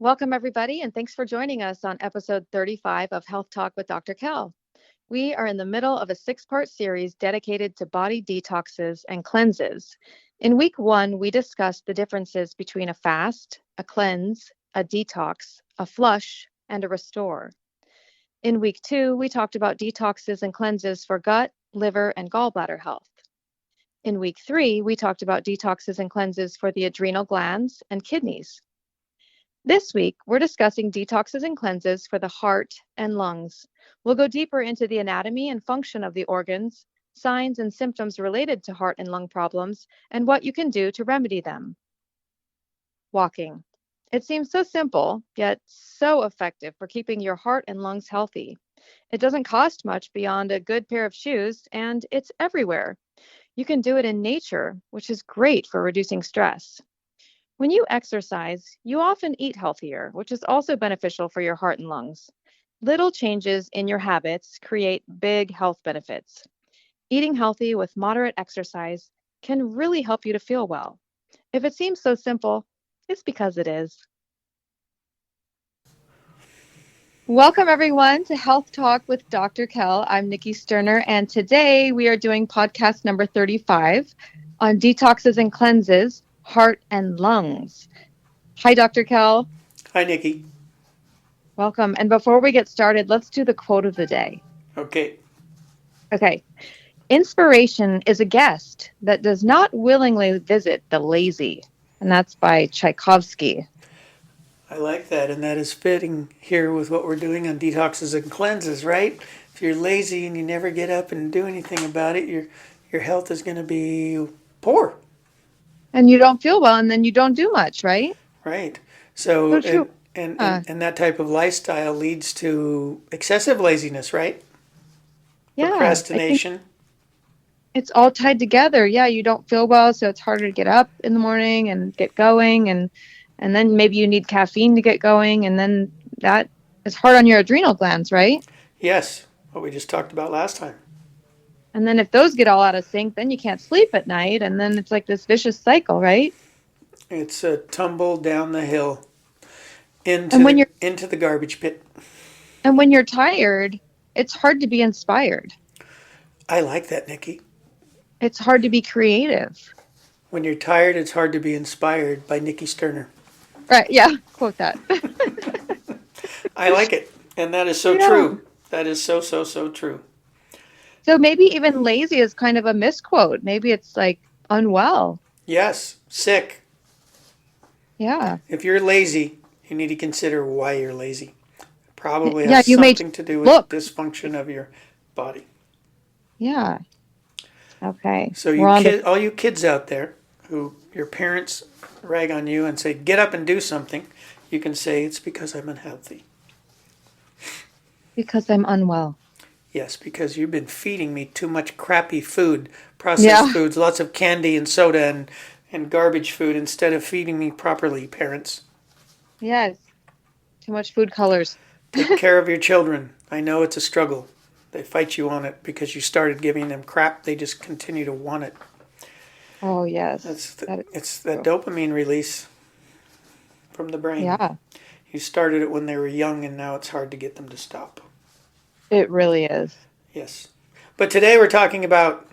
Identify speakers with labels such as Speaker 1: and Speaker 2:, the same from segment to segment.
Speaker 1: Welcome, everybody, and thanks for joining us on episode 35 of Health Talk with Dr. Cal. We are in the middle of a six-part series dedicated to body detoxes and cleanses. In week one, we discussed the differences between a fast, a cleanse, a detox, a flush, and a restore. In week two, we talked about detoxes and cleanses for gut, liver, and gallbladder health. In week three, we talked about detoxes and cleanses for the adrenal glands and kidneys. This week, we're discussing detoxes and cleanses for the heart and lungs. We'll go deeper into the anatomy and function of the organs, signs and symptoms related to heart and lung problems, and what you can do to remedy them. Walking. It seems so simple, yet so effective for keeping your heart and lungs healthy. It doesn't cost much beyond a good pair of shoes, and it's everywhere. You can do it in nature, which is great for reducing stress. When you exercise, you often eat healthier, which is also beneficial for your heart and lungs. Little changes in your habits create big health benefits. Eating healthy with moderate exercise can really help you to feel well. If it seems so simple, it's because it is. Welcome, everyone, to Health Talk with Dr. Kell. I'm Nikki Sterner, and today we are doing podcast number 35 on detoxes and cleanses, heart and lungs. Hi, Dr. Kell.
Speaker 2: Hi, Nikki.
Speaker 1: Welcome. And before we get started, let's do the quote of the day.
Speaker 2: Okay.
Speaker 1: Okay. Inspiration is a guest that does not willingly visit the lazy. And that's by Tchaikovsky.
Speaker 2: I like that, and that is fitting here with what we're doing on detoxes and cleanses, right? If you're lazy and you never get up and do anything about it, your health is going to be poor.
Speaker 1: And you don't feel well, and then you don't do much, right?
Speaker 2: Right.
Speaker 1: So
Speaker 2: So
Speaker 1: true.
Speaker 2: and that type of lifestyle leads to excessive laziness, right?
Speaker 1: Yeah, I think
Speaker 2: Procrastination.
Speaker 1: it's all tied together. Yeah, you don't feel well, so it's harder to get up in the morning and get going, and then maybe you need caffeine to get going, and then that is hard on your adrenal glands, right?
Speaker 2: Yes, what we just talked about last time.
Speaker 1: And then if those get all out of sync, then you can't sleep at night, and then it's like this vicious cycle, right?
Speaker 2: It's a tumble down the hill
Speaker 1: And when you're
Speaker 2: into the garbage pit.
Speaker 1: and when you're tired, it's hard to be inspired.
Speaker 2: I like that, Nikki.
Speaker 1: It's hard to be creative.
Speaker 2: When you're tired, it's hard to be inspired by Nikki Sterner.
Speaker 1: Right, yeah, quote that.
Speaker 2: I like it. And that is so
Speaker 1: Yeah.
Speaker 2: true. That is so, so, so true.
Speaker 1: So maybe even lazy is kind of a misquote. Maybe it's like unwell.
Speaker 2: Yes, sick.
Speaker 1: Yeah.
Speaker 2: If you're lazy, you need to consider why you're lazy. It probably
Speaker 1: Yeah,
Speaker 2: has
Speaker 1: you may
Speaker 2: something to do with
Speaker 1: look.
Speaker 2: dysfunction of your body.
Speaker 1: Yeah. Okay.
Speaker 2: So
Speaker 1: We're on to
Speaker 2: all you kids out there who your parents rag on you and say, get up and do something, you can say, it's because I'm unhealthy.
Speaker 1: because I'm unwell.
Speaker 2: Yes, because you've been feeding me too much crappy food, processed
Speaker 1: Yeah.
Speaker 2: foods, lots of candy and soda and garbage food instead of feeding me properly, parents.
Speaker 1: Yes. Too much food colors.
Speaker 2: Take care of your children. I know it's a struggle. They fight you on it because you started giving them crap. They just continue to want it.
Speaker 1: Oh, yes. That is
Speaker 2: It's that
Speaker 1: true.
Speaker 2: dopamine release from the brain.
Speaker 1: Yeah,
Speaker 2: You started it when they were young, and now it's hard to get them to stop.
Speaker 1: it really is.
Speaker 2: Yes. But today we're talking about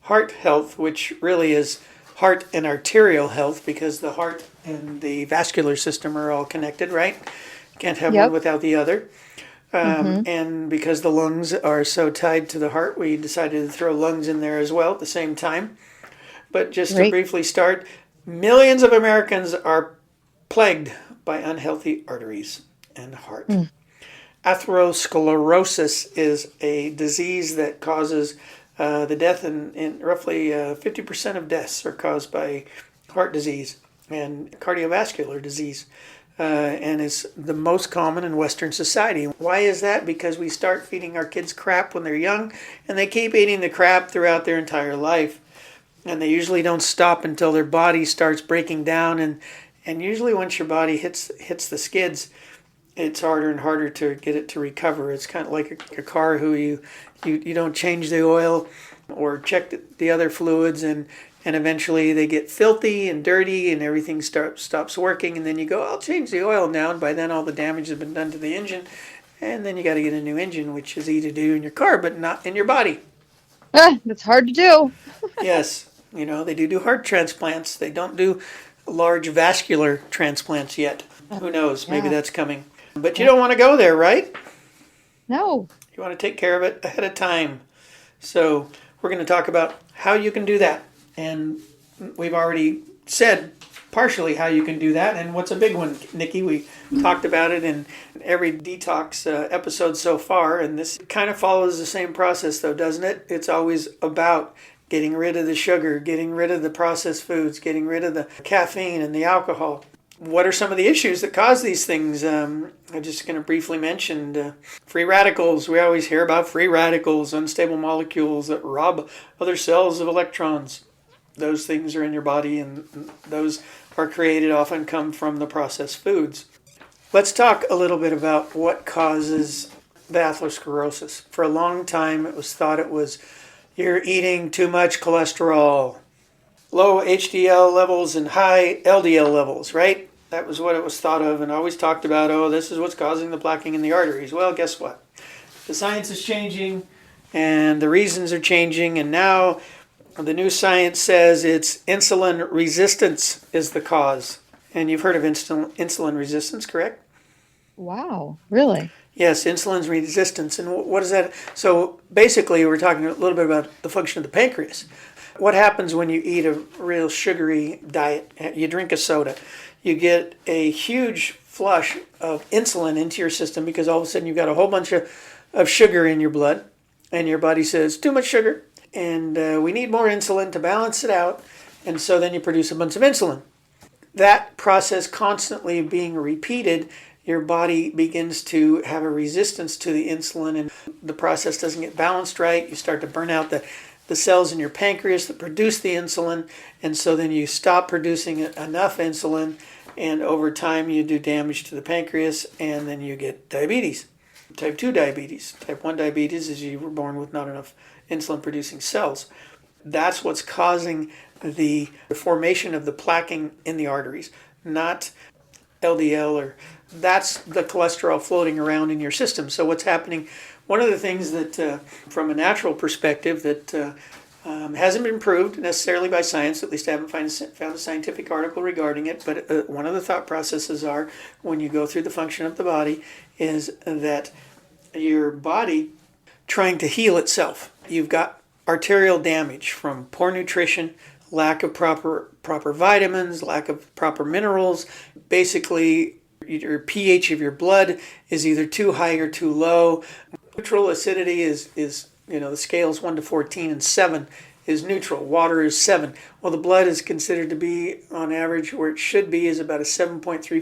Speaker 2: heart health, which really is heart and arterial health because the heart and the vascular system are all connected, right? Can't have one
Speaker 1: Yep.
Speaker 2: without the other.
Speaker 1: Mm-hmm.
Speaker 2: And because the lungs are so tied to the heart, we decided to throw lungs in there as well at the same time. But just to
Speaker 1: Great.
Speaker 2: briefly start, millions of Americans are plagued by unhealthy arteries and heart.
Speaker 1: Mm.
Speaker 2: Atherosclerosis is a disease that causes the death in roughly 50% of deaths are caused by heart disease and cardiovascular disease. And is the most common in Western society. Why is that? Because we start feeding our kids crap when they're young, and they keep eating the crap throughout their entire life. And they usually don't stop until their body starts breaking down. And usually once your body hits the skids, it's harder and harder to get it to recover. It's kind of like a car who you don't change the oil or check the other fluids, and eventually they get filthy and dirty and everything stops working, and then you go, I'll change the oil now, and by then all the damage has been done to the engine, and then you got to get a new engine, which is easy to do in your car but not in your body.
Speaker 1: That's hard to do.
Speaker 2: Yes, they do heart transplants. They don't do large vascular transplants yet. Who knows? Maybe that's coming. But you don't want to go there, right?
Speaker 1: No.
Speaker 2: You want to take care of it ahead of time. So we're going to talk about how you can do that. And we've already said partially how you can do that. And what's a big one, Nikki? We talked about it in every detox episode so far. And this kind of follows the same process, though, doesn't it? It's always about getting rid of the sugar, getting rid of the processed foods, getting rid of the caffeine and the alcohol. What are some of the issues that cause these things? I'm just going to briefly mention free radicals. We always hear about free radicals, unstable molecules that rob other cells of electrons. Those things are in your body, and those are created, often come from the processed foods. Let's talk a little bit about what causes the atherosclerosis. For a long time, it was thought it was you're eating too much cholesterol. Low HDL levels and high LDL levels, right? That was what it was thought of, and always talked about, this is what's causing the plaquing in the arteries. Well, guess what? The science is changing, and the reasons are changing, and now the new science says it's insulin resistance is the cause. And you've heard of insulin resistance, correct?
Speaker 1: Wow, really?
Speaker 2: Yes, insulin resistance. And what is that? So basically, we're talking a little bit about the function of the pancreas. What happens when you eat a real sugary diet? You drink a soda. You get a huge flush of insulin into your system because all of a sudden you've got a whole bunch of sugar in your blood. And your body says, too much sugar. And we need more insulin to balance it out. And so then you produce a bunch of insulin. That process constantly being repeated, your body begins to have a resistance to the insulin, and the process doesn't get balanced right. You start to burn out the cells in your pancreas that produce the insulin, and so then you stop producing enough insulin, and over time you do damage to the pancreas, and then you get diabetes. Type 2 diabetes. Type 1 diabetes is you were born with not enough insulin-producing cells. That's what's causing the formation of the plaquing in the arteries, not LDL, that's the cholesterol floating around in your system. So what's happening, one of the things that from a natural perspective that hasn't been proved necessarily by science, at least I haven't found a scientific article regarding it, but one of the thought processes are when you go through the function of the body is that your body trying to heal itself. You've got arterial damage from poor nutrition, lack of proper vitamins, lack of proper minerals. Basically, your pH of your blood is either too high or too low. Neutral acidity is the scale is 1 to 14, and 7 is neutral. Water is 7. Well, the blood is considered to be, on average, where it should be is about a 7.35 to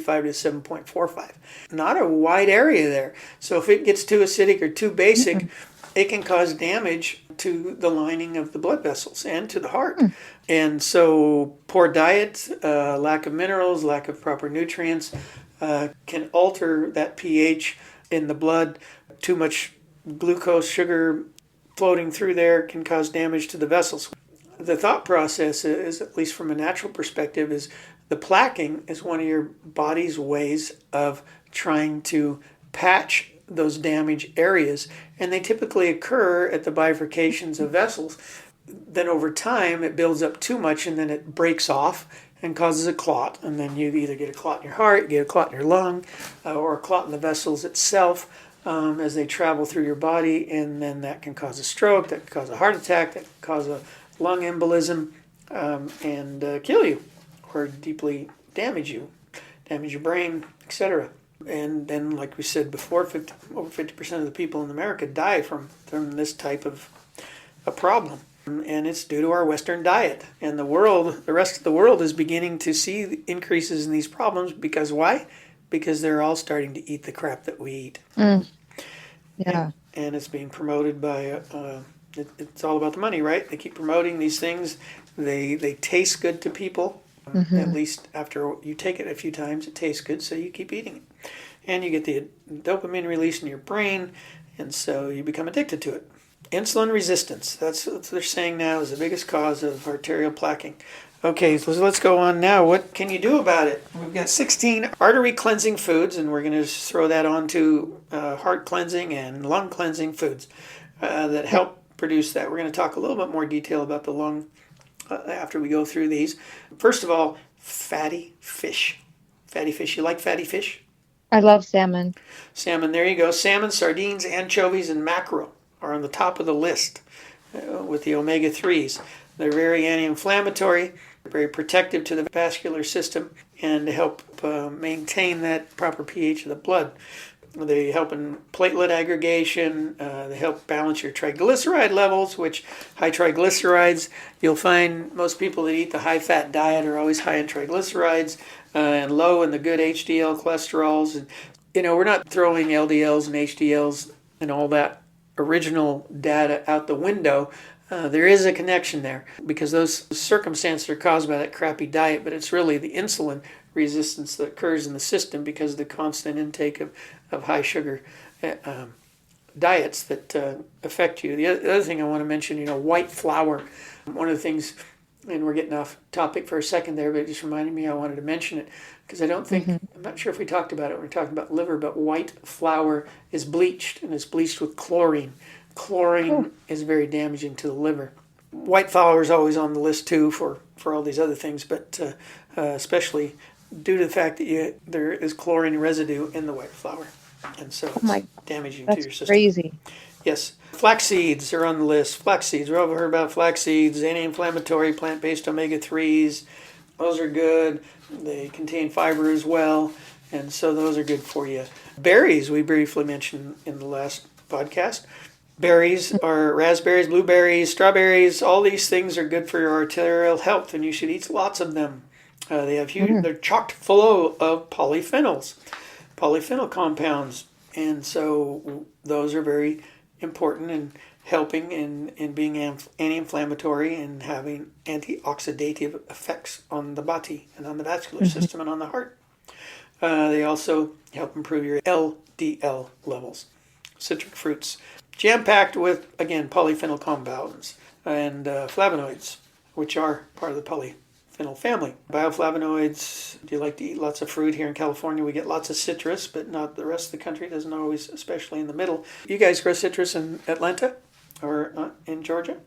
Speaker 2: 7.45. Not a wide area there. So if it gets too acidic or too basic, it can cause damage to the lining of the blood vessels and to the heart. And so poor diet, lack of minerals, lack of proper nutrients can alter that pH in the blood. Too much glucose, sugar floating through there can cause damage to the vessels. The thought process is, at least from a natural perspective, is the plaquing is one of your body's ways of trying to patch those damaged areas, and they typically occur at the bifurcations of vessels. Then over time it builds up too much, and then it breaks off and causes a clot, and then you either get a clot in your heart, you get a clot in your lung, or a clot in the vessels itself as they travel through your body, and then that can cause a stroke, that can cause a heart attack, that can cause a lung embolism, and kill you or deeply damage your brain, etc. And then, like we said before, over 50% of the people in America die from this type of a problem. And it's due to our Western diet. And the rest of the world is beginning to see increases in these problems. Because why? Because they're all starting to eat the crap that we eat.
Speaker 1: Yeah.
Speaker 2: And it's being promoted by, it's all about the money, right? They keep promoting these things. They taste good to people. At least after you take it a few times, it tastes good, so you keep eating it. And you get the dopamine release in your brain, and so you become addicted to it. Insulin resistance. That's what they're saying now is the biggest cause of arterial plaquing. Okay, so let's go on now. What can you do about it? We've got 16 artery cleansing foods, and we're going to throw that on to heart cleansing and lung cleansing foods that help produce that. We're going to talk a little bit more detail about the lung after we go through these. First of all, fatty fish. Fatty fish. You like fatty fish?
Speaker 1: I love salmon.
Speaker 2: Salmon, there you go. Salmon, sardines, anchovies, and mackerel are on the top of the list with the omega-3s. They're very anti-inflammatory, very protective to the vascular system, and help maintain that proper pH of the blood. They help in platelet aggregation. They help balance your triglyceride levels, which high triglycerides, you'll find most people that eat the high-fat diet are always high in triglycerides and low in the good HDL cholesterols. And, we're not throwing LDLs and HDLs and all that original data out the window. There is a connection there because those circumstances are caused by that crappy diet, but it's really the insulin resistance that occurs in the system because of the constant intake of high sugar diets that affect you. The other thing I want to mention, white flour. One of the things, and we're getting off topic for a second there, but it just reminded me I wanted to mention it because I don't think, I'm not sure if we talked about it when we talked about liver, but white flour is bleached and it's bleached with chlorine. Chlorine is very damaging to the liver. White flour is always on the list too for all these other things, but especially due to the fact that there is chlorine residue in the white flour, and so it's damaging to your system.
Speaker 1: Crazy.
Speaker 2: Yes. Flax seeds are on the list. Flax seeds. We've all heard about flax seeds, anti-inflammatory, plant-based omega-3s. Those are good. They contain fiber as well, and so those are good for you. Berries, we briefly mentioned in the last podcast. Berries are raspberries, blueberries, strawberries. All these things are good for your arterial health, and you should eat lots of them. They have huge. They're chocked full of polyphenols, polyphenol compounds, and so those are very important in helping in being anti-inflammatory and having antioxidative effects on the body and on the vascular system and on the heart. They also help improve your LDL levels. Citric fruits, jam-packed with, again, polyphenol compounds and flavonoids, which are part of the polyphenol family. Bioflavonoids, do you like to eat lots of fruit? Here in California, we get lots of citrus, but not the rest of the country. Doesn't always, especially in the middle. You guys grow citrus in Atlanta or in Georgia?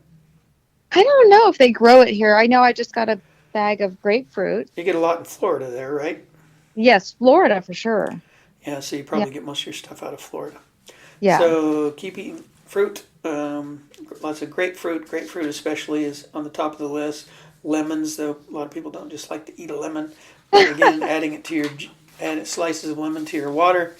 Speaker 1: I don't know if they grow it here. I know I just got a bag of grapefruit.
Speaker 2: You get a lot in Florida there, right?
Speaker 1: Yes, Florida for sure.
Speaker 2: Yeah, so you probably get most of your stuff out of Florida.
Speaker 1: Yeah.
Speaker 2: So keep eating fruit. Lots of grapefruit. Grapefruit especially is on the top of the list. Lemons, though a lot of people don't just like to eat a lemon. But again, add slices of lemon to your water.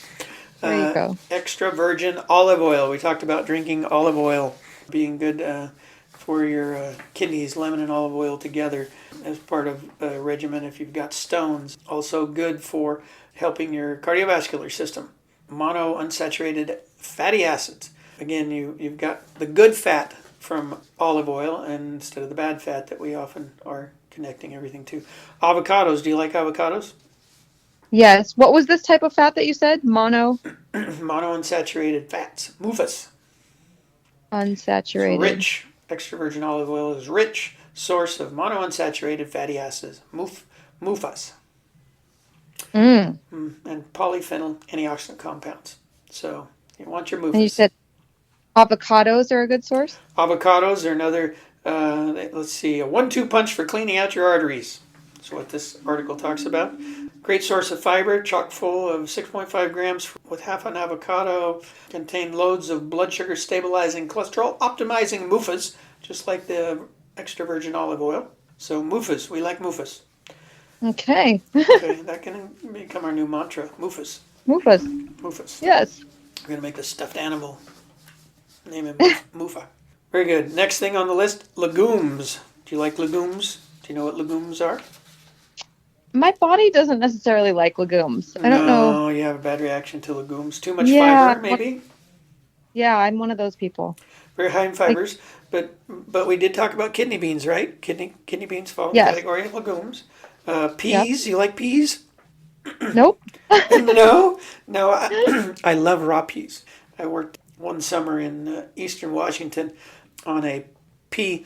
Speaker 1: There you go.
Speaker 2: Extra virgin olive oil. We talked about drinking olive oil being good for your kidneys. Lemon and olive oil together as part of a regimen if you've got stones. Also good for helping your cardiovascular system. Monounsaturated fatty acids. Again, you've got the good fat from olive oil and instead of the bad fat that we often are connecting everything to. Avocados. Do you like avocados?
Speaker 1: Yes. What was this type of fat that you said?
Speaker 2: Monounsaturated fats. MUFAs.
Speaker 1: Unsaturated.
Speaker 2: Rich. Extra virgin olive oil is rich source of monounsaturated fatty acids. MUFAs. And polyphenol antioxidant compounds. So you want your MUFAs.
Speaker 1: And you said avocados are a good source?
Speaker 2: Avocados are another, a 1-2 punch for cleaning out your arteries. That's what this article talks about. Great source of fiber, chock full of 6.5 grams with half an avocado. Contain loads of blood sugar stabilizing cholesterol, optimizing MUFAs, just like the extra virgin olive oil. So MUFAs, we like MUFAs.
Speaker 1: Okay.
Speaker 2: Okay, that can become our new mantra, MUFAs.
Speaker 1: MUFAs. Yes.
Speaker 2: We're going to make a stuffed animal. Name him Mufa. Very good. Next thing on the list, legumes. Do you like legumes? Do you know what legumes are?
Speaker 1: My body doesn't necessarily like legumes. I don't know.
Speaker 2: No, you have a bad reaction to legumes. Too much fiber, maybe?
Speaker 1: Yeah, I'm one of those people.
Speaker 2: Very high in fibers. But we did talk about kidney beans, right? Kidney beans fall in the category of legumes. Peas. You like peas?
Speaker 1: Nope.
Speaker 2: No, I love raw peas. I worked one summer in eastern Washington on a pea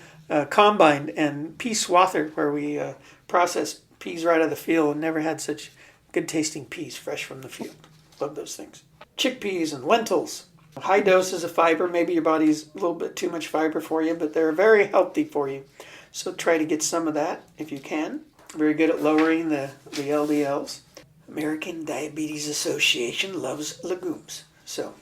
Speaker 2: combine and pea swather where we processed peas right out of the field, and never had such good tasting peas fresh from the field. Love those things. Chickpeas and lentils. High doses of fiber. Maybe your body's a little bit too much fiber for you, but they're very healthy for you. So try to get some of that if you can. Very good at lowering the LDLs. American Diabetes Association loves legumes. So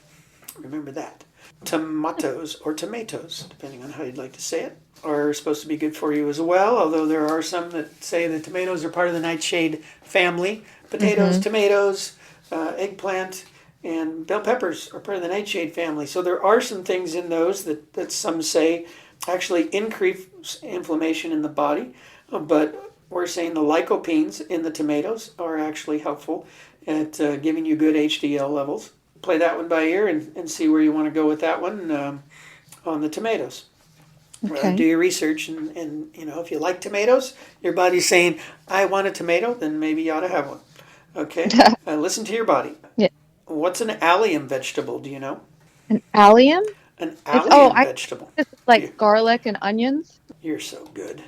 Speaker 2: remember that. Tomatoes or tomatoes, depending on how you'd like to say it, are supposed to be good for you as well, although there are some that say that tomatoes are part of the nightshade family. Potatoes, tomatoes, eggplant, and bell peppers are part of the nightshade family. So there are some things in those that some say actually increase inflammation in the body, but we're saying the lycopenes in the tomatoes are actually helpful at giving you good HDL levels. Play that one by ear and see where you want to go with that one on the tomatoes.
Speaker 1: Okay.
Speaker 2: Do your research, and if you like tomatoes, your body's saying, I want a tomato, then maybe you ought to have one. Okay? Listen to your body.
Speaker 1: Yeah.
Speaker 2: What's an allium vegetable? Do you know?
Speaker 1: An allium?
Speaker 2: An allium vegetable.
Speaker 1: This is like garlic and onions.
Speaker 2: You're so good.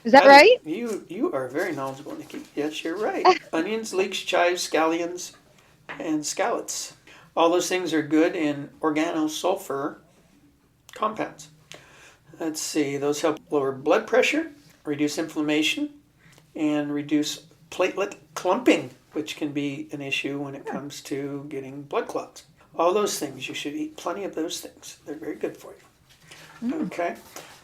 Speaker 1: Is that right?
Speaker 2: You are very knowledgeable, Nikki. Yes, you're right. Onions, leeks, chives, scallions, and scallots. All those things are good in organosulfur compounds. Let's see, those help lower blood pressure, reduce inflammation, and reduce platelet clumping, which can be an issue when it comes to getting blood clots. All those things, you should eat plenty of those things. They're very good for you. Okay.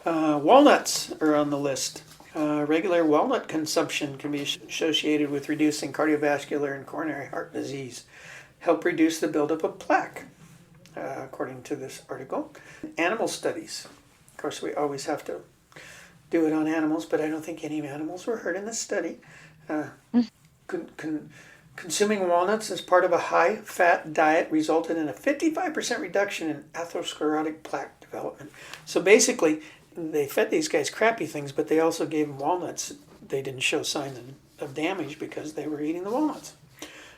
Speaker 2: Walnuts are on the list. Regular walnut consumption can be associated with reducing cardiovascular and coronary heart disease. Help reduce the buildup of plaque, according to this article. Animal studies. Of course, we always have to do it on animals, but I don't think any animals were hurt in this study. Consuming walnuts as part of a high-fat diet resulted in a 55% reduction in atherosclerotic plaque development. So basically, they fed these guys crappy things, but they also gave them walnuts. They didn't show signs of damage because they were eating the walnuts.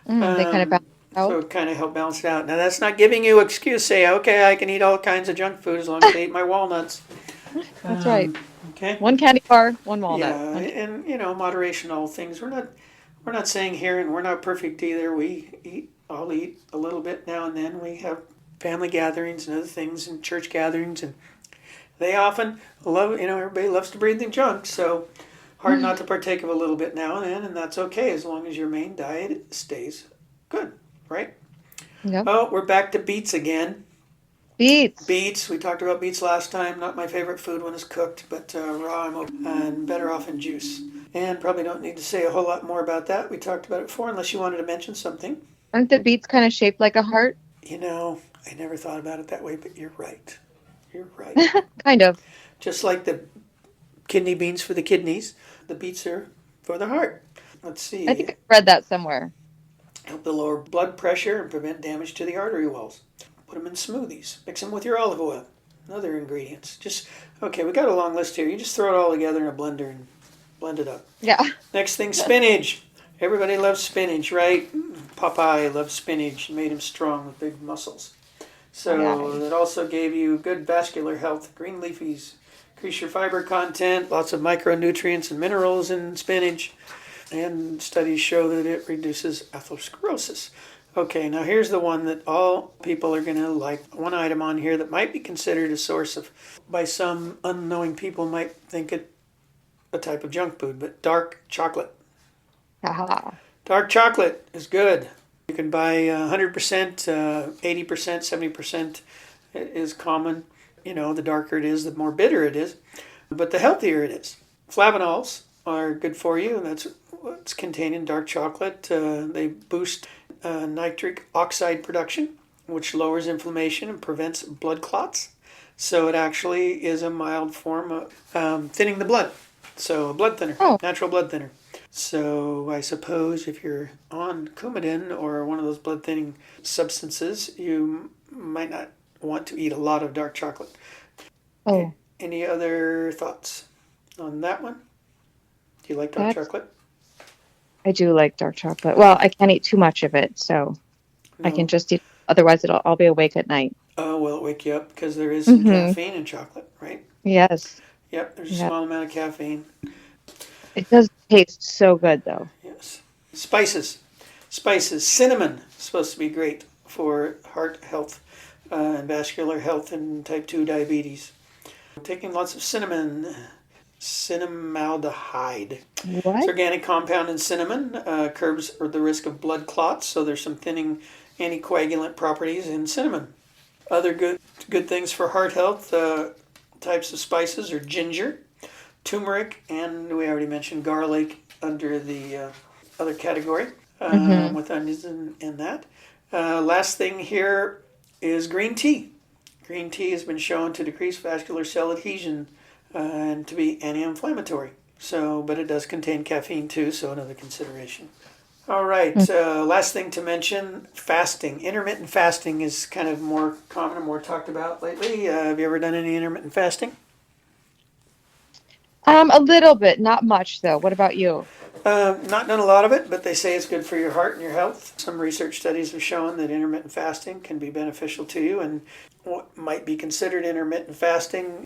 Speaker 1: They kind of balance out.
Speaker 2: So it kind of helped balance it out. Now, that's not giving you an excuse. Say, okay, I can eat all kinds of junk food as long as I eat my walnuts.
Speaker 1: That's right.
Speaker 2: Okay.
Speaker 1: One candy bar, one walnut.
Speaker 2: Yeah, and moderation, all things. We're not saying here, and we're not perfect either. I'll eat a little bit now and then. We have family gatherings and other things, and church gatherings, and they often love. Everybody loves to breathe in junk, so hard not to partake of a little bit now and then, and that's okay as long as your main diet stays good, right?
Speaker 1: Yep.
Speaker 2: Oh, we're back to beets again.
Speaker 1: Beets.
Speaker 2: We talked about beets last time. Not my favorite food when it's cooked, but raw I'm okay, and better off in juice. And probably don't need to say a whole lot more about that. We talked about it before, unless you wanted to mention something.
Speaker 1: Aren't the beets kind of shaped like a heart?
Speaker 2: I never thought about it that way, but you're right. You're right.
Speaker 1: Kind of.
Speaker 2: Just like the kidney beans for the kidneys, the beets are for the heart. Let's see.
Speaker 1: I think I read that somewhere.
Speaker 2: Help to lower blood pressure and prevent damage to the artery walls. Put them in smoothies. Mix them with your olive oil and other ingredients. Okay, we got a long list here. You just throw it all together in a blender and blend it up.
Speaker 1: Yeah.
Speaker 2: Next thing, spinach. Everybody loves spinach, right? Popeye loved spinach and made him strong with big muscles. So it also gave you good vascular health. Green leafies increase your fiber content, lots of micronutrients and minerals in spinach, and studies show that it reduces atherosclerosis. Okay, now here's the one that all people are going to like. One item on here that might be considered a source of, by some unknowing people might think it a type of junk food, but dark chocolate.
Speaker 1: Aha.
Speaker 2: Dark chocolate is good. You can buy 100%, 80%, 70% is common. The darker it is, the more bitter it is, but the healthier it is. Flavonols are good for you, and that's what's contained in dark chocolate. They boost nitric oxide production, which lowers inflammation and prevents blood clots. So it actually is a mild form of thinning the blood. So a blood thinner, natural blood thinner. So I suppose if you're on Coumadin or one of those blood thinning substances, you might not want to eat a lot of dark chocolate.
Speaker 1: Oh.
Speaker 2: Any other thoughts on that one? Do you like dark chocolate?
Speaker 1: I do like dark chocolate. Well, I can't eat too much of it, so I can just eat. Otherwise, I'll be awake at night.
Speaker 2: Oh, will it wake you up? Because there is some
Speaker 1: Mm-hmm.
Speaker 2: caffeine in chocolate, right?
Speaker 1: Yes.
Speaker 2: Yep, there's a
Speaker 1: Yeah.
Speaker 2: small amount of caffeine.
Speaker 1: It does taste so good though.
Speaker 2: Yes. Spices. Spices. Cinnamon is supposed to be great for heart health and vascular health and type 2 diabetes. Taking lots of cinnamon. Cinnamaldehyde. It's
Speaker 1: What?
Speaker 2: organic compound in cinnamon, curbs the risk of blood clots, so there's some thinning anticoagulant properties in cinnamon. Other good things for heart health types of spices are ginger, turmeric, and we already mentioned garlic under the other category
Speaker 1: Mm-hmm.
Speaker 2: with onions and that. Last thing here is green tea. Green tea has been shown to decrease vascular cell adhesion and to be anti-inflammatory. So, but it does contain caffeine too, so another consideration. All right, last thing to mention, fasting. Intermittent fasting is kind of more common and more talked about lately. Have you ever done any intermittent fasting?
Speaker 1: A little bit, not much though. What about you?
Speaker 2: Not done a lot of it, but they say it's good for your heart and your health. Some research studies have shown that intermittent fasting can be beneficial to you, and what might be considered intermittent fasting,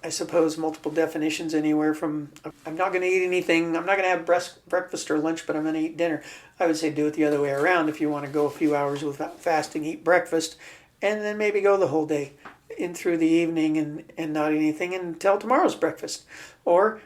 Speaker 2: I suppose multiple definitions anywhere from I'm not going to eat anything, I'm not going to have breakfast or lunch, but I'm going to eat dinner. I would say do it the other way around. If you want to go a few hours without fasting, eat breakfast, and then maybe go the whole day in through the evening and not eat anything until tomorrow's breakfast. Or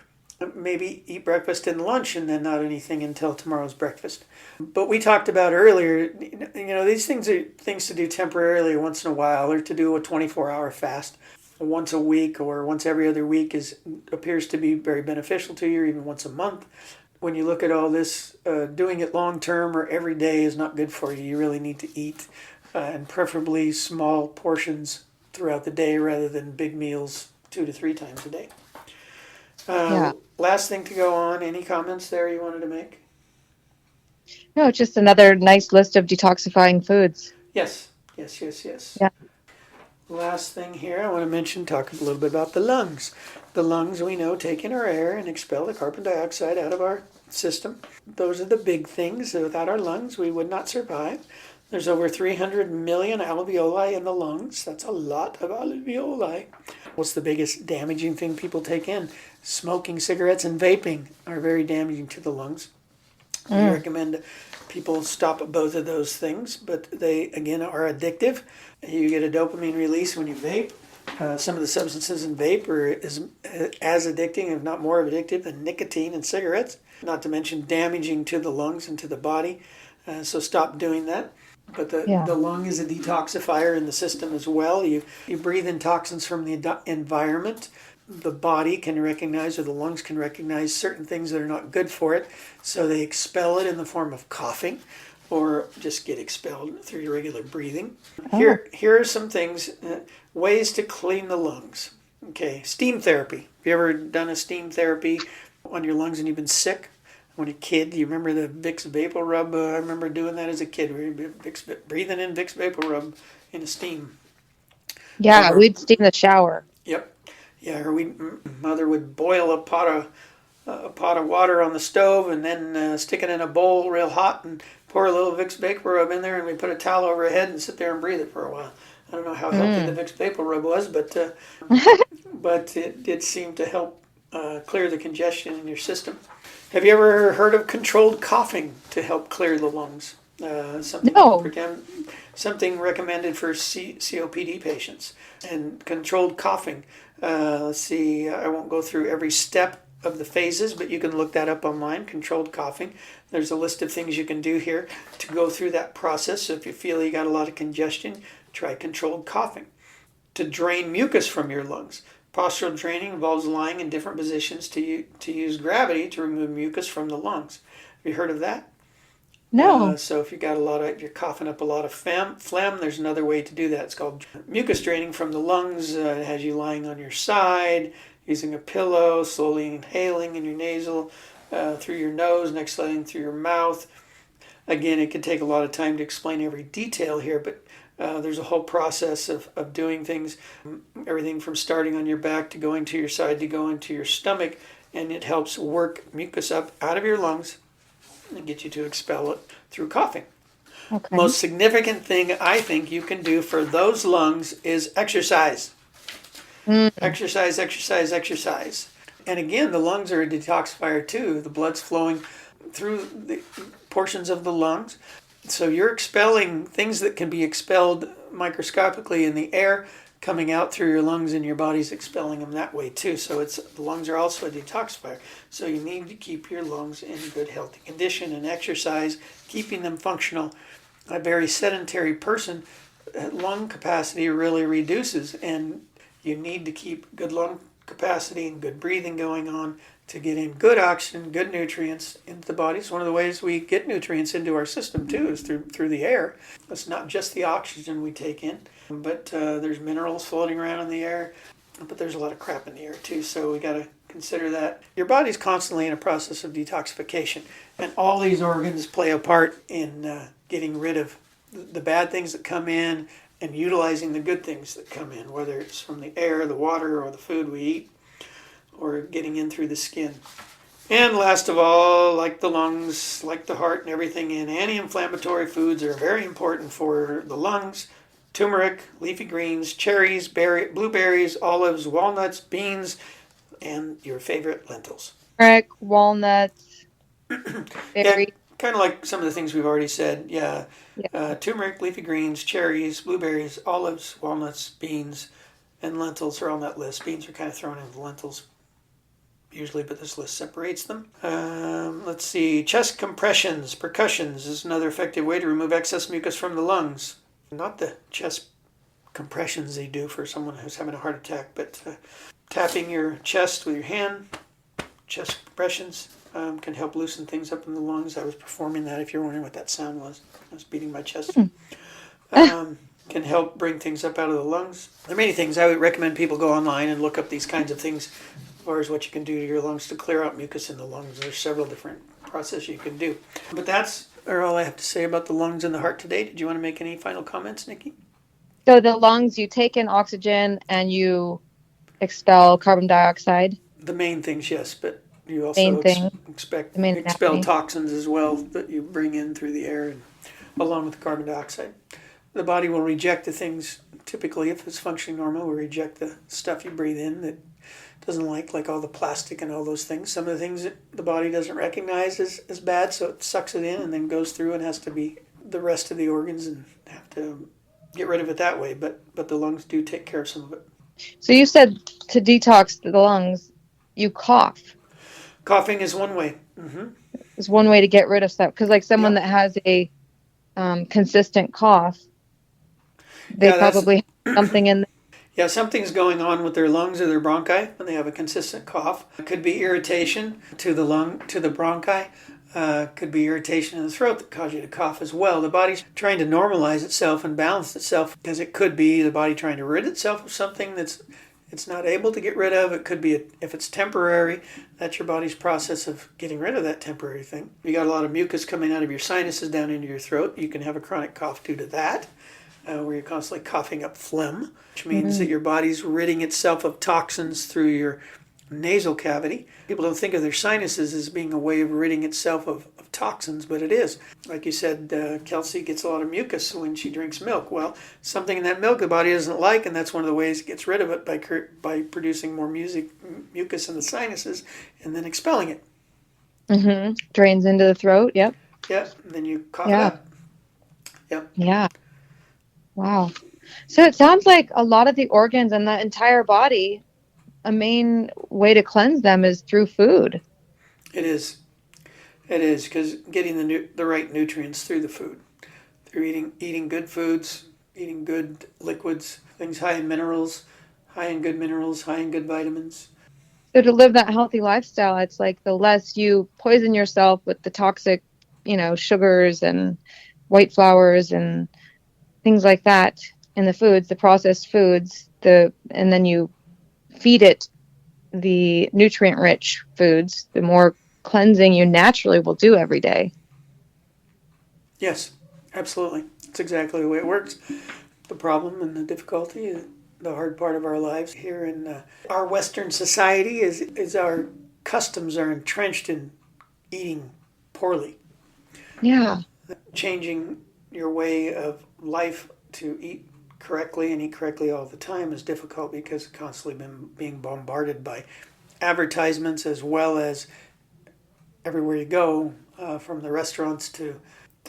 Speaker 2: maybe eat breakfast and lunch and then not anything until tomorrow's breakfast. But we talked about earlier, these things are things to do temporarily once in a while, or to do a 24-hour fast once a week or once every other week appears to be very beneficial to you, or even once a month. When you look at all this, doing it long term or every day is not good for you. You really need to eat, and preferably small portions throughout the day rather than big meals 2 to 3 times a day.
Speaker 1: Yeah.
Speaker 2: Last thing to go on, any comments there you wanted to make?
Speaker 1: No, just another nice list of detoxifying foods.
Speaker 2: Yes, yes, yes, yes.
Speaker 1: Yeah.
Speaker 2: Last thing here, I want to mention, talk a little bit about the lungs. The lungs, we know, take in our air and expel the carbon dioxide out of our system. Those are the big things. Without our lungs, we would not survive. There's over 300 million alveoli in the lungs. That's a lot of alveoli. What's the biggest damaging thing people take in? Smoking, cigarettes, and vaping are very damaging to the lungs. We
Speaker 1: Mm.
Speaker 2: recommend people stop both of those things, but they, again, are addictive. You get a dopamine release when you vape. Some of the substances in vape are as addicting, if not more addictive, than nicotine in cigarettes, not to mention damaging to the lungs and to the body. So stop doing that. But
Speaker 1: Yeah.
Speaker 2: the lung is a detoxifier in the system as well. You breathe in toxins from the environment. The body can recognize, or the lungs can recognize, certain things that are not good for it, so they expel it in the form of coughing, or just get expelled through your regular breathing.
Speaker 1: Oh.
Speaker 2: Here are some things, ways to clean the lungs. Okay, steam therapy. Have you ever done a steam therapy on your lungs and you've been sick? When a kid, do you remember the Vicks Vapor Rub? I remember doing that as a kid. Breathing in Vicks Vapor Rub in a steam.
Speaker 1: Yeah,
Speaker 2: Or,
Speaker 1: we'd stay in the shower.
Speaker 2: yep, yeah. Or mother would boil a pot of water on the stove and then stick it in a bowl real hot and pour a little Vicks Vapor Rub in there, and we put a towel over her head and sit there and breathe it for a while. I don't know how healthy the
Speaker 1: Mm.
Speaker 2: Vicks Vapor Rub was, but it did seem to help clear the congestion in your system. Have you ever heard of controlled coughing to help clear the lungs?
Speaker 1: No.
Speaker 2: Something recommended for COPD patients. And controlled coughing. Let's see, I won't go through every step of the phases, but you can look that up online, controlled coughing. There's a list of things you can do here to go through that process. So if you feel you got a lot of congestion, try controlled coughing. To drain mucus from your lungs. Postural draining involves lying in different positions to use gravity to remove mucus from the lungs. Have you heard of that?
Speaker 1: No.
Speaker 2: So if you got you're coughing up a lot of phlegm, there's another way to do that. It's called mucus draining from the lungs. It has you lying on your side, using a pillow, slowly inhaling in your nasal, through your nose, and exhaling through your mouth. Again, it could take a lot of time to explain every detail here, but there's a whole process of doing things, everything from starting on your back to going to your side to going to your stomach, and it helps work mucus up out of your lungs and get you to expel it through coughing.
Speaker 1: Okay.
Speaker 2: Most significant thing I think you can do for those lungs is exercise.
Speaker 1: Mm.
Speaker 2: Exercise, exercise, exercise. And again, the lungs are a detoxifier too. The blood's flowing through the portions of the lungs. So you're expelling things that can be expelled microscopically in the air, coming out through your lungs, and your body's expelling them that way too. So the lungs are also a detoxifier. So you need to keep your lungs in good, healthy condition, and exercise, keeping them functional. A very sedentary person, lung capacity really reduces, and you need to keep good lung capacity and good breathing going on to get in good oxygen, good nutrients into the body. It's one of the ways we get nutrients into our system too, is through the air. It's not just the oxygen we take in, but there's minerals floating around in the air, but there's a lot of crap in the air too, so we got to consider that. Your body's constantly in a process of detoxification, and all these organs play a part in getting rid of the bad things that come in and utilizing the good things that come in, whether it's from the air, the water, or the food we eat, or getting in through the skin. And last of all, like the lungs, like the heart and everything, and anti-inflammatory foods are very important for the lungs. Turmeric, leafy greens, cherries, blueberries, olives, walnuts, beans, and your favorite lentils.
Speaker 1: Turmeric, walnuts,
Speaker 2: Yeah,
Speaker 1: berries.
Speaker 2: kind of like some of the things we've already said. Yeah,
Speaker 1: Yeah.
Speaker 2: turmeric, leafy greens, cherries, blueberries, olives, walnuts, beans, and lentils are on that list. Beans are kind of thrown into lentils usually, but this list separates them. Let's see. Chest compressions, percussions is another effective way to remove excess mucus from the lungs. Not the chest compressions they do for someone who's having a heart attack, but tapping your chest with your hand, chest compressions, can help loosen things up in the lungs. I was performing that, if you're wondering what that sound was. I was beating my chest. Can help bring things up out of the lungs. There are many things. I would recommend people go online and look up these kinds of things as far as what you can do to your lungs to clear out mucus in the lungs. There's several different processes you can do. But that's all I have to say about the lungs and the heart today. Did you want to make any final comments, Nikki?
Speaker 1: So the lungs, you take in oxygen and you expel carbon dioxide.
Speaker 2: The main things, yes, but you
Speaker 1: Main
Speaker 2: also
Speaker 1: thing, the main
Speaker 2: expel
Speaker 1: anatomy.
Speaker 2: toxins as well that you bring in through the air, and along with the carbon dioxide. The body will reject the things, typically, if it's functioning normal, will reject the stuff you breathe in that doesn't like all the plastic and all those things. Some of the things that the body doesn't recognize as bad, so it sucks it in and then goes through and has to be the rest of the organs and have to get rid of it that way. But the lungs do take care of some of it.
Speaker 1: So you said to detox the lungs, you cough.
Speaker 2: Coughing is one way. Mm-hmm.
Speaker 1: Is one way to get rid of stuff. Because like someone
Speaker 2: Yep.
Speaker 1: that has a consistent cough, they
Speaker 2: Yeah, that's
Speaker 1: probably have something in.
Speaker 2: Yeah, something's going on with their lungs or their bronchi when they have a consistent cough. It could be irritation to the bronchi. Could be irritation in the throat that cause you to cough as well. The body's trying to normalize itself and balance itself, because it could be the body trying to rid itself of something that's it's not able to get rid of. It could be, if it's temporary, that's your body's process of getting rid of that temporary thing. You got a lot of mucus coming out of your sinuses down into your throat. You can have a chronic cough due to that. Where you're constantly coughing up phlegm, which means that your body's ridding itself of toxins through your nasal cavity. People don't think of their sinuses as being a way of ridding itself of toxins, but it is. Like you said, Kelsey gets a lot of mucus when she drinks milk. Well, something in that milk the body doesn't like, and that's one of the ways it gets rid of it, by producing more mucus in the sinuses and then expelling it.
Speaker 1: Mm-hmm. Drains into the throat. Yep.
Speaker 2: Yeah, and then you cough it
Speaker 1: Yeah.
Speaker 2: up. Yep.
Speaker 1: Yeah. Wow. So it sounds like a lot of the organs and the entire body, a main way to cleanse them is through food.
Speaker 2: It is. It is, because getting the right nutrients through the food, through eating good foods, eating good liquids, things high in minerals, high in good minerals, high in good vitamins.
Speaker 1: So to live that healthy lifestyle, it's like the less you poison yourself with the toxic, sugars and white flours and things like that in the foods, the processed foods, and then you feed it the nutrient rich foods, the more cleansing you naturally will do every day.
Speaker 2: Yes, absolutely. That's exactly the way it works. The problem and the difficulty, the hard part of our lives here in our Western society is our customs are entrenched in eating poorly.
Speaker 1: Yeah.
Speaker 2: Changing your way of life to eat correctly and eat correctly all the time is difficult because it's constantly been being bombarded by advertisements as well as everywhere you go, from the restaurants to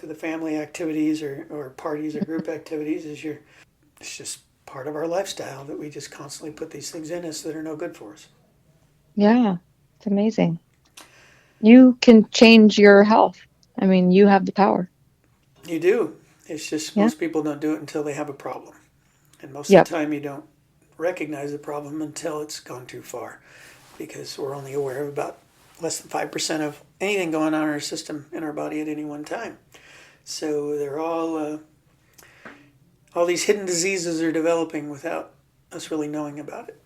Speaker 2: the family activities or parties or group activities. It's just part of our lifestyle that we just constantly put these things in us that are no good for us.
Speaker 1: Yeah, it's amazing. You can change your health. I mean, you have the power.
Speaker 2: You do. It's just
Speaker 1: Yeah.
Speaker 2: most people don't do it until they have a problem. And most of
Speaker 1: Yep.
Speaker 2: the time, you don't recognize the problem until it's gone too far because we're only aware of about less than 5% of anything going on in our system in our body at any one time. So they're all these hidden diseases are developing without us really knowing about it.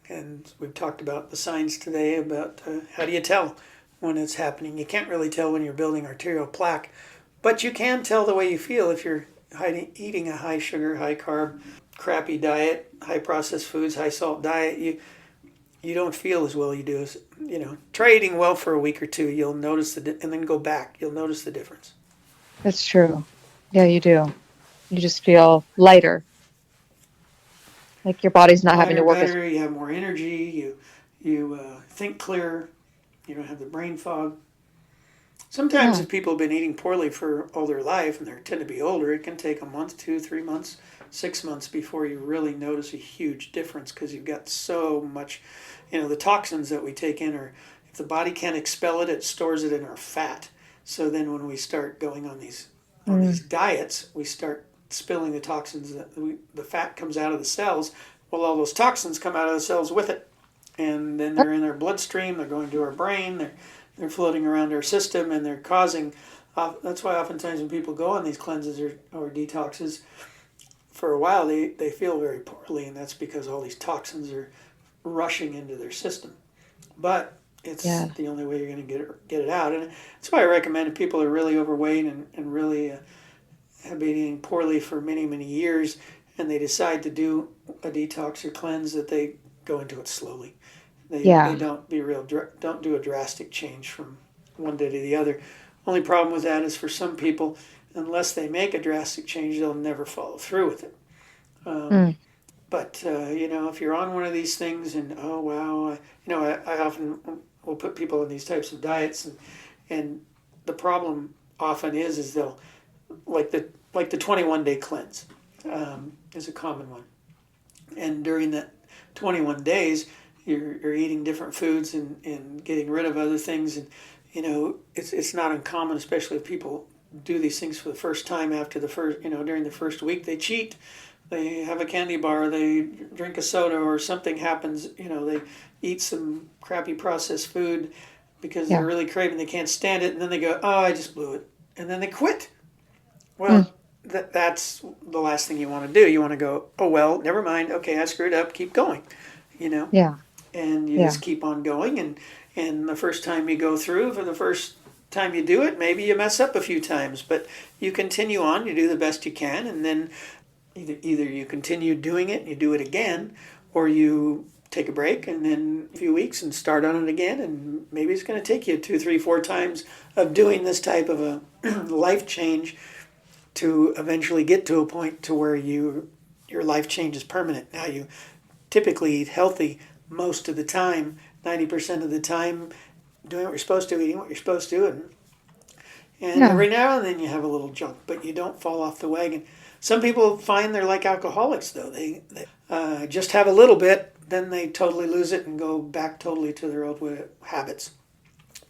Speaker 2: And we've talked about the signs today about how do you tell when it's happening. You can't really tell when you're building arterial plaque, but you can tell the way you feel if you're eating a high sugar, high carb, crappy diet, high processed foods, high salt diet. You don't feel as well you do as try eating well for a week or two. You'll notice and then go back. You'll notice the difference.
Speaker 1: That's true. Yeah, you do. You just feel lighter, like your body's not having to
Speaker 2: Lighter,
Speaker 1: work as.
Speaker 2: better. You have more energy. You think clearer. You don't have the brain fog. Sometimes
Speaker 1: Yeah.
Speaker 2: if people have been eating poorly for all their life and they tend to be older, it can take a month, 2, 3 months, 6 months before you really notice a huge difference because you've got so much, the toxins that we take in are, if the body can't expel it, it stores it in our fat. So then when we start going on these
Speaker 1: Mm.
Speaker 2: diets, we start spilling the toxins the fat comes out of the cells. Well, all those toxins come out of the cells with it, and then
Speaker 1: Oh,
Speaker 2: they're in our bloodstream. They're going to our brain. They're floating around our system, and they're causing. That's why oftentimes when people go on these cleanses or detoxes, for a while they feel very poorly, and that's because all these toxins are rushing into their system. But it's
Speaker 1: yeah.
Speaker 2: the only way you're going to get it out, and that's why I recommend if people are really overweight and really have been eating poorly for many many years, and they decide to do a detox or cleanse, that they go into it slowly. They
Speaker 1: Yeah.
Speaker 2: don't do a drastic change from one day to the other. Only problem with that is for some people, unless they make a drastic change, they'll never follow through with it.
Speaker 1: Mm.
Speaker 2: But if you're on one of these things and oh wow, I often will put people on these types of diets, and the problem often is they'll like the 21-day cleanse, is a common one, and during that 21 days you're eating different foods and getting rid of other things, and it's not uncommon, especially if people do these things for the first time. After the first during the first week they cheat, they have a candy bar, they drink a soda, or something happens, they eat some crappy processed food because they're
Speaker 1: Yeah.
Speaker 2: really craving, they can't stand it, and then they go, oh, I just blew it, and then they quit.
Speaker 1: Mm.
Speaker 2: Well, that's the last thing you want to do. You want to go, oh well, never mind, okay, I screwed up, keep going, you know
Speaker 1: Yeah.
Speaker 2: and you
Speaker 1: Yeah.
Speaker 2: just keep on going, and the first time you go through, for the first time you do it, maybe you mess up a few times, but you continue on, you do the best you can, and then either you continue doing it and you do it again, or you take a break and then a few weeks and start on it again, and maybe it's going to take you 2, 3, 4 times of doing this type of a life change to eventually get to a point to where your life change is permanent. Now you typically eat healthy most of the time, 90% of the time, doing what you're supposed to, eating what you're supposed to, and
Speaker 1: Yeah.
Speaker 2: every now and then you have a little junk, but you don't fall off the wagon. Some people find they're like alcoholics, though. They just have a little bit, then they totally lose it and go back totally to their old habits.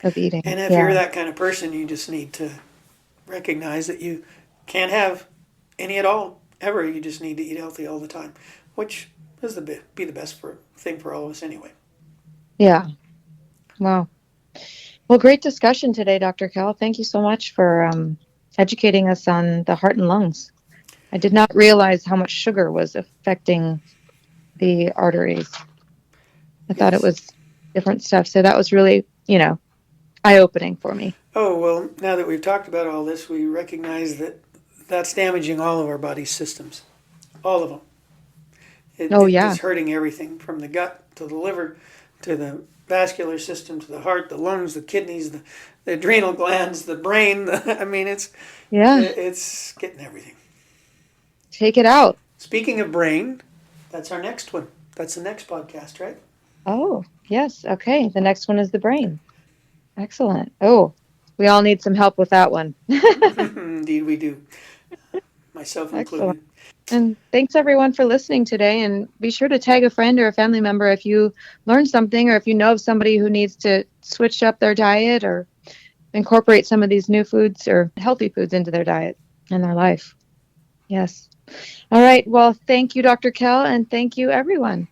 Speaker 1: Of eating.
Speaker 2: And if you're
Speaker 1: Yeah.
Speaker 2: that kind of person, you just need to recognize that you can't have any at all ever. You just need to eat healthy all the time, which is be the best thing for all of us anyway.
Speaker 1: Yeah. Wow. Well, great discussion today, Dr. Cal. Thank you so much for educating us on the heart and lungs. I did not realize how much sugar was affecting the arteries. I thought it
Speaker 2: Yes.
Speaker 1: was different stuff. So that was really, eye-opening for me.
Speaker 2: Oh, well, now that we've talked about all this, we recognize that that's damaging all of our body's systems. All of them.
Speaker 1: Oh,
Speaker 2: It
Speaker 1: yeah.
Speaker 2: is hurting everything from the gut to the liver to the vascular system to the heart, the lungs, the kidneys, the adrenal glands, the brain. I mean,
Speaker 1: Yeah.
Speaker 2: it's getting everything.
Speaker 1: Take it out.
Speaker 2: Speaking of brain, that's our next one. That's the next podcast, right?
Speaker 1: Oh, yes. Okay. The next one is the brain. Excellent. Oh, we all need some help with that one.
Speaker 2: Indeed, we do. Myself
Speaker 1: Excellent.
Speaker 2: included.
Speaker 1: And thanks everyone for listening today. And be sure to tag a friend or a family member if you learned something or if you know of somebody who needs to switch up their diet or incorporate some of these new foods or healthy foods into their diet and their life. Yes. All right. Well, thank you, Dr. Kell, and thank you, everyone.